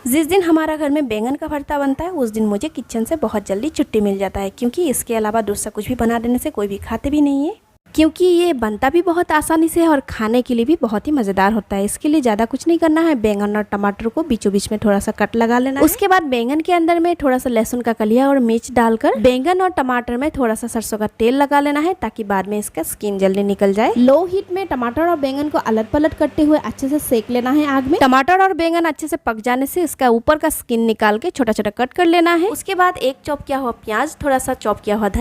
जिस दिन हमारा घर में बैंगन का भरता बनता है उस दिन मुझे किचन से बहुत जल्दी छुट्टी मिल जाता है, क्योंकि इसके अलावा दूसरा कुछ भी बना देने से कोई भी खाते भी नहीं है। क्योंकि ये बनता भी बहुत आसानी से है और खाने के लिए भी बहुत ही मज़ेदार होता है। इसके लिए ज़्यादा कुछ नहीं करना है, बैंगन और टमाटर को बीचों बीच में थोड़ा सा कट लगा लेना है। उसके बाद बैंगन के अंदर में थोड़ा सा लहसुन का कलिया और मिर्च डालकर बैंगन और टमाटर में थोड़ा सा सरसों का तेल लगा लेना है, ताकि बाद में इसका स्किन जल्दी निकल जाए। लो हीट में टमाटर और बैंगन को अलट पलट करते हुए अच्छे से सेक लेना है आग में। टमाटर और बैंगन अच्छे से पक जाने से इसका ऊपर का स्किन निकाल के छोटा छोटा कट कर लेना है। उसके बाद एक चॉप किया हुआ प्याज, थोड़ा सा चॉप किया हुआ धनिया